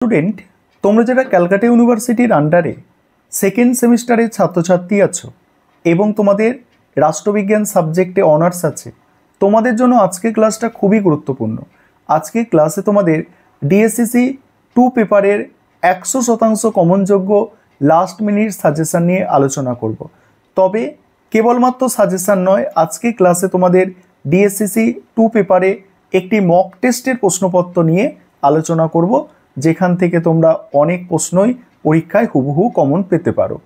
Student, তোমরা যারা ক্যালকাটা ইউনিভার্সিটির আন্ডারে সেকেন্ড সেমিস্টারের ছাত্রছাত্রী আছো এবং তোমাদের রাষ্ট্রবিজ্ঞান সাবজেক্টে অনার্স আছে, তোমাদের জন্য আজকের ক্লাসটা খুবই গুরুত্বপূর্ণ। আজকের ক্লাসে তোমাদের ডিএসসিসি 2 পেপারের 100% কমনযোগ্য লাস্ট মিনিট সাজেশান নিয়ে আলোচনা করব। তবে কেবলমাত্র সাজেশান নয়, আজকের ক্লাসে তোমাদের ডিএসসিসি 2 পেপারে একটি মক টেস্টের প্রশ্নপত্র নিয়ে আলোচনা করব, যেখান থেকে তোমরা অনেক প্রশ্নই পরীক্ষায় হুবহু কমন পেতে পারো।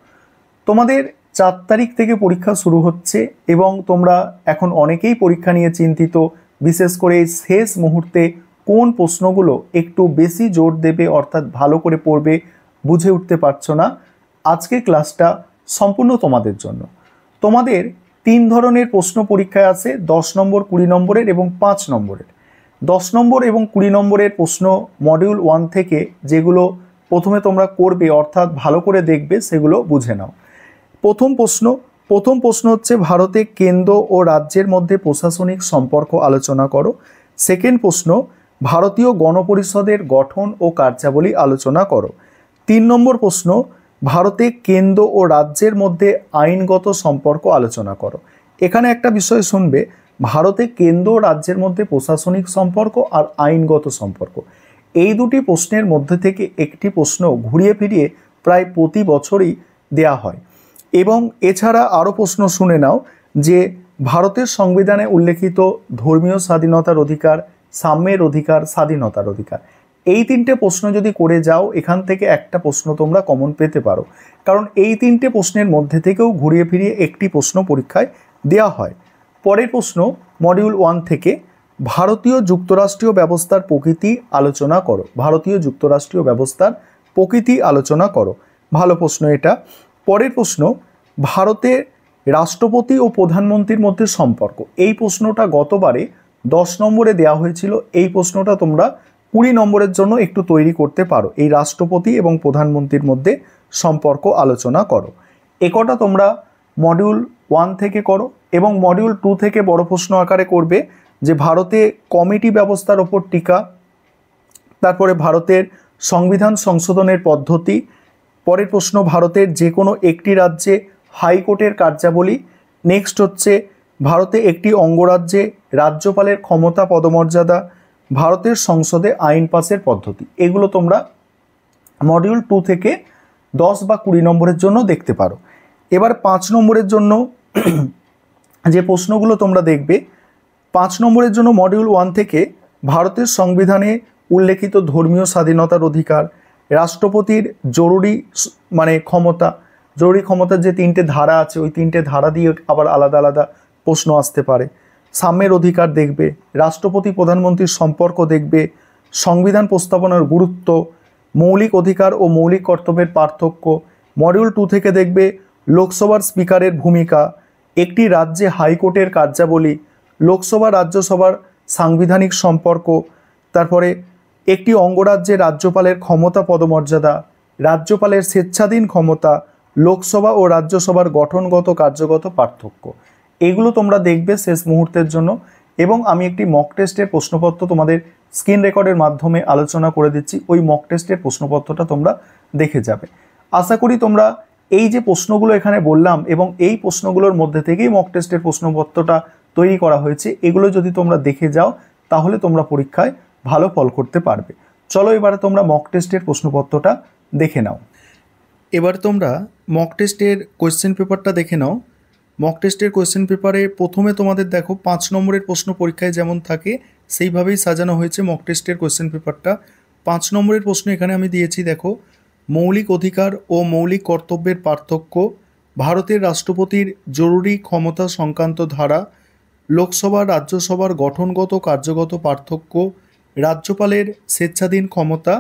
তোমাদের 4 তারিখ থেকে পরীক্ষা শুরু হচ্ছে এবং তোমরা এখন অনেকেই পরীক্ষা নিয়ে চিন্তিত, বিশেষ করে শেষ মুহূর্তে কোন প্রশ্নগুলো একটু বেশি জোর দেবে, অর্থাৎ ভালো করে পড়বে, বুঝে উঠতে পারছো না। আজকের ক্লাসটা সম্পূর্ণ তোমাদের জন্য। তোমাদের 3 ধরনের প্রশ্ন পরীক্ষায় আসে, 10 নম্বর, 20 নম্বরের এবং 5 নম্বরের। 10 নম্বর এবং 20 নম্বরের প্রশ্ন মডিউল 1 থেকে যেগুলো প্রথমে তোমরা করবে, অর্থাৎ ভালো করে দেখবে, সেগুলো বুঝে নাও। প্রথম প্রশ্ন হচ্ছে ভারতে কেন্দ্র ও রাজ্যের মধ্যে প্রশাসনিক সম্পর্ক আলোচনা করো। সেকেন্ড প্রশ্ন ভারতীয় গণপরিষদের গঠন ও কার্যাবলী আলোচনা করো। 3 নম্বর প্রশ্ন ভারতে কেন্দ্র ও রাজ্যের মধ্যে আইনগত সম্পর্ক আলোচনা করো। এখানে একটা বিষয় শুনবে, ভারতে কেন্দ্র ও রাজ্যের মধ্যে প্রশাসনিক সম্পর্ক আর আইনগত সম্পর্ক, এই দুটি প্রশ্নের মধ্যে থেকে একটি প্রশ্ন ঘুরিয়ে ফিরিয়ে প্রায় প্রতি বছরই দেয়া হয়। এবং এছাড়া আরও প্রশ্ন শুনে নাও যে ভারতের সংবিধানে উল্লেখিত ধর্মীয় স্বাধীনতার অধিকার, সাম্যের অধিকার, স্বাধীনতার অধিকার, এই 3টে প্রশ্ন যদি করে যাও, এখান থেকে একটা প্রশ্ন তোমরা কমন পেতে পারো, কারণ এই 3টে প্রশ্নের মধ্যে থেকেও ঘুরিয়ে ফিরিয়ে একটি প্রশ্ন পরীক্ষায় দেওয়া হয়। পরের প্রশ্ন মডিউল 1 থেকে ভারতীয় যুক্তরাষ্ট্রীয় ব্যবস্থার প্রকৃতি আলোচনা করো। ভারতীয় যুক্তরাষ্ট্রীয় ব্যবস্থার প্রকৃতি আলোচনা করো, ভালো প্রশ্ন এটা। পরের প্রশ্ন ভারতের রাষ্ট্রপতি ও প্রধানমন্ত্রীর মধ্যে সম্পর্ক, এই প্রশ্নটা গতবারে 10 নম্বরে দেওয়া হয়েছিল। এই প্রশ্নটা তোমরা 20 নম্বরের জন্য একটু তৈরি করতে পারো। এই রাষ্ট্রপতি এবং প্রধানমন্ত্রীর মধ্যে সম্পর্ক আলোচনা করো। একটা তোমরা মডিউল 1 থেকে করো এবং মডিউল 2 থেকে বড় প্রশ্ন আকারে করবে যে ভারতে কমিটি ব্যবস্থার ওপর টিকা, তারপরে ভারতের সংবিধান সংশোধনের পদ্ধতি। পরের প্রশ্ন ভারতের যে কোনো একটি রাজ্যে হাইকোর্টের কার্যাবলী। নেক্সট হচ্ছে ভারতে একটি অঙ্গরাজ্যে রাজ্যপালের ক্ষমতা, পদমর্যাদা, ভারতের সংসদে আইন পাসের পদ্ধতি। এগুলো তোমরা মডিউল 2 থেকে 10 বা 20 নম্বরের জন্য দেখতে পারো। এবার 5 নম্বরের জন্য যে প্রশ্নগুলো তোমরা দেখবে, 5 নম্বরের জন্য মডিউল 1 থেকে ভারতের সংবিধানে উল্লেখিত ধর্মীয় স্বাধীনতার অধিকার, রাষ্ট্রপতির জরুরি ক্ষমতার যে 3টে ধারা আছে, ওই 3টে ধারা দিয়ে আবার আলাদা আলাদা প্রশ্ন আসতে পারে। সাম্যের অধিকার দেখবে, রাষ্ট্রপতি প্রধানমন্ত্রীর সম্পর্ক দেখবে, সংবিধান প্রস্তাবনার গুরুত্ব, মৌলিক অধিকার ও মৌলিক কর্তব্যের পার্থক্য। মডিউল 2 থেকে দেখবে লোকসভার স্পিকারের ভূমিকা, একটি রাজ্যে হাইকোর্টের কার্যাবলী, লোকসভা রাজ্যসভার সাংবিধানিক সম্পর্ক, তারপরে একটি অঙ্গরাজ্যে রাজ্যপালের ক্ষমতা, পদমর্যাদা, রাজ্যপালের স্বেচ্ছাধীন ক্ষমতা, লোকসভা ও রাজ্যসভার গঠনগত কার্যগত পার্থক্য। এগুলো তোমরা দেখবে শেষ মুহূর্তের জন্য। এবং আমি একটি মক টেস্টের প্রশ্নপত্র তোমাদের স্ক্রিন রেকর্ডের মাধ্যমে আলোচনা করে দিচ্ছি, ওই মক টেস্টের প্রশ্নপত্রটা তোমরা দেখে যাবে। আশা করি তোমরা এই যে প্রশ্নগুলো এখানে বললাম এবং এই প্রশ্নগুলোর মধ্যে থেকেই মক টেস্টের প্রশ্নপত্রটা তৈরি করা হয়েছে, এগুলো যদি তোমরা দেখে যাও তাহলে তোমরা পরীক্ষায় ভালো ফল করতে পারবে। চলো এবারে তোমরা মক টেস্টের প্রশ্নপত্রটা দেখে নাও। এবার তোমরা মক টেস্টের কোয়েশ্চেন পেপারটা দেখে নাও। মক টেস্টের কোয়েশ্চেন পেপারে প্রথমে তোমাদের দেখো 5 নম্বরের প্রশ্ন পরীক্ষায় যেমন থাকে সেইভাবেই সাজানো হয়েছে মক টেস্টের কোয়েশ্চেন পেপারটা। 5 নম্বরের প্রশ্ন এখানে আমি দিয়েছি, দেখো মৌলিক অধিকার ও মৌলিক কর্তব্যের পার্থক্য, ভারতের রাষ্ট্রপতির জরুরি ক্ষমতা সংক্রান্ত ধারা, লোকসভা রাজ্যসভার গঠনগত কার্যগত পার্থক্য, রাজ্যপালের স্বেচ্ছাধীন ক্ষমতা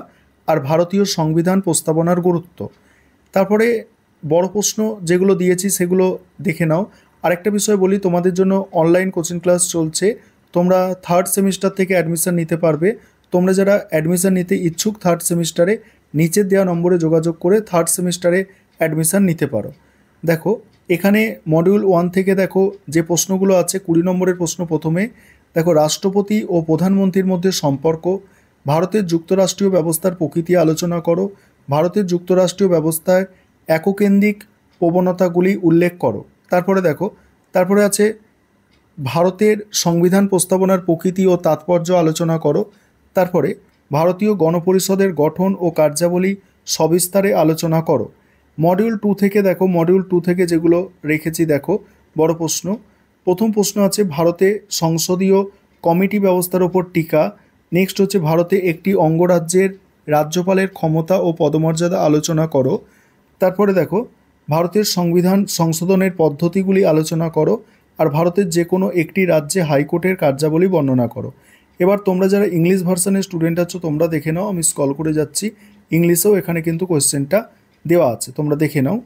আর ভারতীয় সংবিধান প্রস্তাবনার গুরুত্ব। তারপরে বড় প্রশ্ন যেগুলো দিয়েছি সেগুলো দেখে নাও। আরেকটা বিষয় বলি, তোমাদের জন্য অনলাইন কোচিং ক্লাস চলছে, তোমরা 3rd সেমিস্টার থেকে অ্যাডমিশান নিতে পারবে। তোমরা যারা অ্যাডমিশান নিতে ইচ্ছুক 3rd সেমিস্টারে, নিচের দেওয়া নম্বরে যোগাযোগ করে 3rd সেমিস্টারে অ্যাডমিশান নিতে পারো। দেখো এখানে মডিউল 1 থেকে দেখো যে প্রশ্নগুলো আছে, 20 নম্বরের প্রশ্ন প্রথমে দেখো রাষ্ট্রপতি ও প্রধানমন্ত্রীর মধ্যে সম্পর্ক, ভারতের যুক্তরাষ্ট্রীয় ব্যবস্থার প্রকৃতি আলোচনা করো। ভারতের যুক্তরাষ্ট্রীয় ব্যবস্থায় এককেন্দ্রিক প্রবণতাগুলি উল্লেখ করো। তারপরে দেখো, তারপরে আছে ভারতের সংবিধান প্রস্তাবনার প্রকৃতি ও তাৎপর্য আলোচনা করো। তারপরে ভারতীয় গণপরিষদের গঠন ও কার্যাবলী সবিস্তারে আলোচনা করো। মডিউল 2 থেকে দেখো, মডিউল 2 থেকে যেগুলো রেখেছি দেখো, বড় প্রশ্ন। প্রথম প্রশ্ন আছে ভারতে সংসদীয় কমিটি ব্যবস্থার ওপর টিকা। নেক্সট হচ্ছে ভারতে একটি অঙ্গরাজ্যের রাজ্যপালের ক্ষমতা ও পদমর্যাদা আলোচনা করো। তারপরে দেখো ভারতের সংবিধান সংশোধনের পদ্ধতিগুলি আলোচনা করো। আর ভারতের যে কোনো একটি রাজ্যে হাইকোর্টের কার্যাবলী বর্ণনা করো। এবার তোমরা যারা ইংলিশ ভার্সনের স্টুডেন্ট আছো তোমরা দেখে নাও, আমি স্ক্রল করে যাচ্ছি, ইংলিশেও এখানে কিন্তু কোয়েশ্চেনটা দেওয়া আছে, তোমরা দেখে নাও।